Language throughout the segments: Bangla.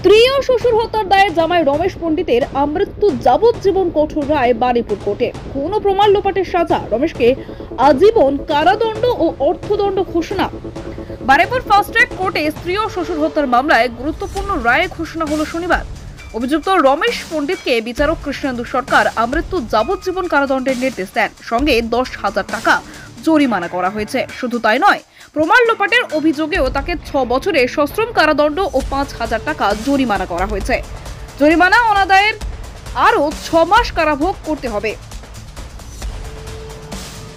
স্ত্রী ও শ্বশুর হত্যার দায়ে জামাই রমেশ পণ্ডিতের আমৃত্যু যাবজ্জীবন কঠোর রায় বারুইপুর কোর্টে। খুন ও প্রমাণ লোপাটের সাজা, রমেশকে আজীবন কারাদণ্ড ও অর্থদণ্ড ঘোষণা। বারুইপুর ফাস্ট ট্র্যাক কোর্টে স্ত্রী ও শ্বশুর হত্যার মামলায় গুরুত্বপূর্ণ রায় ঘোষণা হলো শনিবার। অভিযুক্ত রমেশ পণ্ডিতকে বিচারক কৃষ্ণেন্দু সরকার আমৃত্যু যাবজ্জীবন কারাদণ্ডের নির্দেশ দেন, সঙ্গে 10,000 টাকা জরিমানা করা হয়েছে। শুধু তাই নয়, প্রমাণ লোপাটের অভিযোগেও তাকে 6 বছরের সশ্রম কারাদণ্ড ও 5,000 টাকা জরিমানা করা হয়েছে। জরিমানা অনাদায়ের আরও 6 মাস কারাভোগ করতে হবে।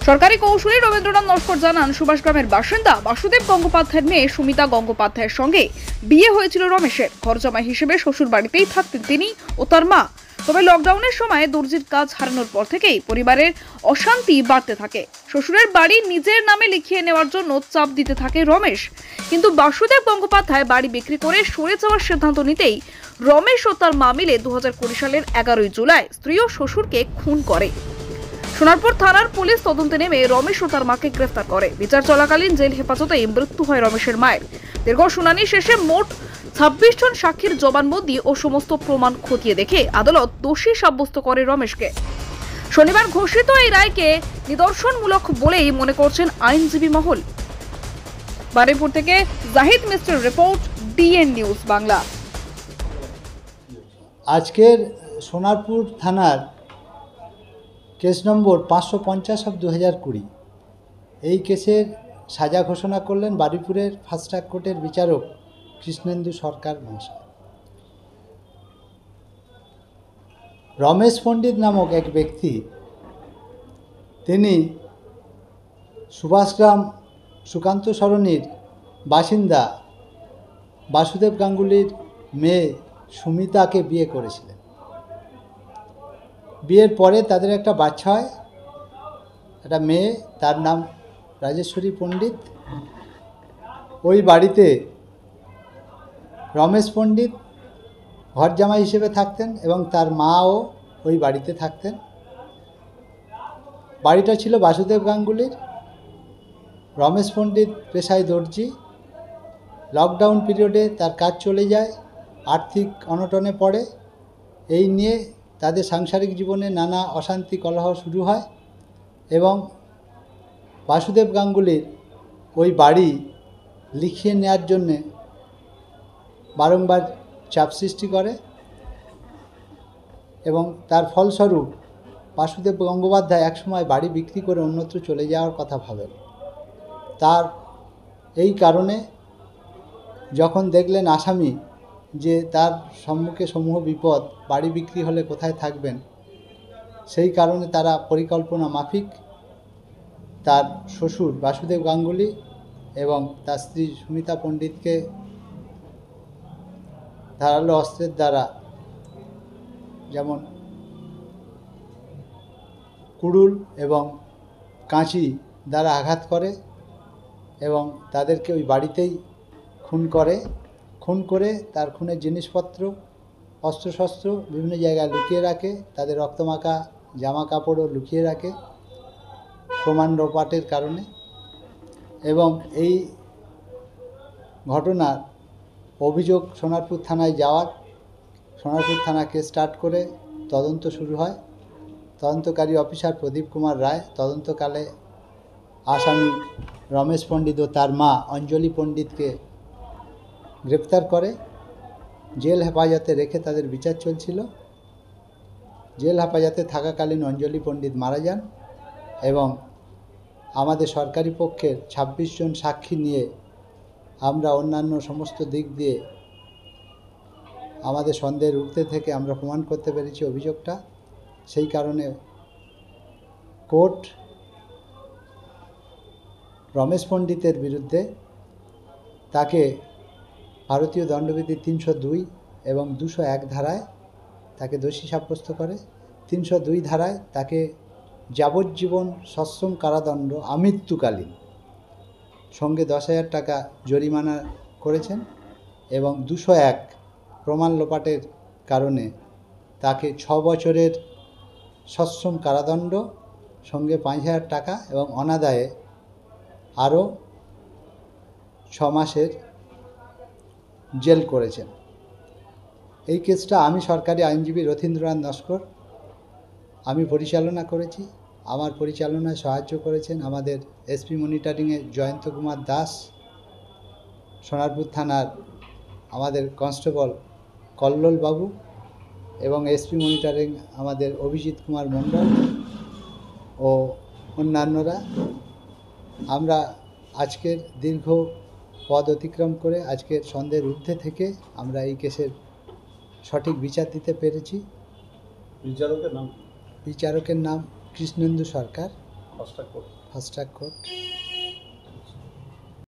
সরকারি কৌশলী রবীন্দ্রনাথ নস্কর জানান, সুভাষগ্রামের বাসিন্দা বাসুদেব গঙ্গোপাধ্যায়ের মেয়ে সুমিতা গঙ্গোপাধ্যায়ের সঙ্গে বিয়ে হয়েছিল রমেশের। ঘরজামাই হিসেবে শ্বশুর বাড়িতেই থাকতেন তিনি ও তার মা। তবে লকডাউনের সময় দর্জির কাজ হারানোর পর থেকেই পরিবারের অশান্তি বাড়তে থাকে। শ্বশুরের বাড়ি নিজের নামে লিখিয়ে নেওয়ার জন্য চাপ দিতে থাকে রমেশ, কিন্তু বাসুদেব গঙ্গোপাধ্যায় বাড়ি বিক্রি করে সরে যাওয়ার সিদ্ধান্ত নিতেই রমেশ ও তার মা মিলে 2020 সালের 11 জুলাই স্ত্রী ও শ্বশুরকে খুন করে। সোনারপুর থানার পুলিশ তদন্তে নেমে রমেশ ও তার মাকে গ্রেফতার করে। বিচার চলাকালীন জেল হেফাজতে মৃত্যু হয় রমেশের মায়ের। দীর্ঘ শুনানি শেষে মোট 26 জন সাক্ষীর জবানবন্দি ও সমস্ত প্রমাণ খতিয়ে দেখে আদালত দোষী সাব্যস্ত করে রমেশকে। শনিবার ঘোষিত এই রায়কে নিদর্শনমূলক বলেই মনে করছেন আইনজীবী মহল। বারুইপুর থেকে জাহিদ মিস্ত্রির রিপোর্ট, ডিএন নিউজ বাংলা। আজকের সোনারপুর থানার কেস নম্বর 550/2020, এই কেসের সাজা ঘোষণা করলেন বারুইপুরের ফাস্ট ট্র্যাক কোর্টের বিচারক কৃষ্ণেন্দু সরকার মহাশয়। রমেশ পণ্ডিত নামক এক ব্যক্তি, তিনি সুভাষগ্রাম সুকান্ত সরণির বাসিন্দা বাসুদেব গাঙ্গুলির মেয়ে সুমিতাকে বিয়ে করেছিলেন। বিয়ের পরে তাদের একটা বাচ্চা হয়, একটা মেয়ে, তার নাম রাজেশ্বরী পণ্ডিত। ওই বাড়িতে রমেশ পণ্ডিত ঘরজামাই হিসেবে থাকতেন এবং তার মাও ওই বাড়িতে থাকতেন। বাড়িটা ছিল বাসুদেব গাঙ্গুলির। রমেশ পণ্ডিত পেশায় দর্জি। লকডাউন পিরিয়ডে তার কাজ চলে যায়, আর্থিক অনটনে পড়ে। এই নিয়ে তাদের সাংসারিক জীবনে নানা অশান্তি কলহ শুরু হয় এবং বাসুদেব গাঙ্গুলির ওই বাড়ি লিখিয়ে নেওয়ার জন্যে বারংবার চাপ সৃষ্টি করে এবং তার ফলস্বরূপ বাসুদেব গঙ্গোপাধ্যায় একসময় বাড়ি বিক্রি করে অন্যত্র চলে যাওয়ার কথা ভাবেন। তার এই কারণে যখন দেখলেন আসামি যে তার সম্মুখে সমূহ বিপদ, বাড়ি বিক্রি হলে কোথায় থাকবেন, সেই কারণে তারা পরিকল্পনা মাফিক তার শ্বশুর বাসুদেব গাঙ্গুলি এবং তার স্ত্রী সুমিতা পণ্ডিতকে ধারালো অস্ত্রের দ্বারা, যেমন কুড়ুল এবং কাঁচি দ্বারা আঘাত করে এবং তাদেরকে ওই বাড়িতেই খুন করে তার খুনের জিনিসপত্র, অস্ত্রশস্ত্র বিভিন্ন জায়গায় লুকিয়ে রাখে। তাদের রক্তমাখা জামা কাপড়ও লুকিয়ে রাখে প্রমাণ লোপাটের কারণে। এবং এই ঘটনার অভিযোগ সোনারপুর থানায় যাওয়ার, সোনারপুর থানা কেস স্টার্ট করে তদন্ত শুরু হয়। তদন্তকারী অফিসার প্রদীপ কুমার রায় তদন্তকালে আসামি রমেশ পণ্ডিত ও তার মা অঞ্জলি পণ্ডিতকে গ্রেপ্তার করে। জেল হেফাজতে রেখে তাদের বিচার চলছিল। জেল হেফাজতে থাকাকালীন অঞ্জলি পণ্ডিত মারা যান এবং আমাদের সরকারি পক্ষের 26 জন সাক্ষী নিয়ে আমরা অন্যান্য সমস্ত দিক দিয়ে আমাদের সন্দেহের ঊর্ধ্বে থেকে আমরা প্রমাণ করতে পেরেছি অভিযোগটা। সেই কারণে কোর্ট রমেশ পণ্ডিতের বিরুদ্ধে তাকে ভারতীয় দণ্ডবিধি 302 এবং 201 ধারায় তাকে দোষী সাব্যস্ত করে। 302 ধারায় তাকে যাবজ্জীবন সশ্রম কারাদণ্ড আমৃত্যুকালীন সঙ্গে 10,000 টাকা জরিমানা করেছেন এবং 201 প্রমাণ লোপাটের কারণে তাকে 6 বছরের সশ্রম কারাদণ্ড সঙ্গে 5,000 টাকা এবং অনাদায়ে আরও 6 মাসের জেল করেছেন। এই কেসটা আমি সরকারি আইনজীবী রথীন্দ্রনাথ নস্কর আমি পরিচালনা করেছি। আমার পরিচালনায় সাহায্য করেছেন আমাদের এসপি মনিটরিংয়ে জয়ন্ত কুমার দাস, সোনারপুর থানার আমাদের কনস্টেবল কল্লোল বাবু এবং এসপি মনিটরিং আমাদের অভিজিৎ কুমার মণ্ডল ও অন্যান্যরা। আমরা আজকের দীর্ঘ পথ অতিক্রম করে আজকের সন্ধ্যের ঊর্ধ্বে থেকে আমরা এই কেসের সঠিক বিচার দিতে পেরেছি। বিচারকের নাম বিচারকের নাম Krishnendu Sarkar, fast track court. Fast track court.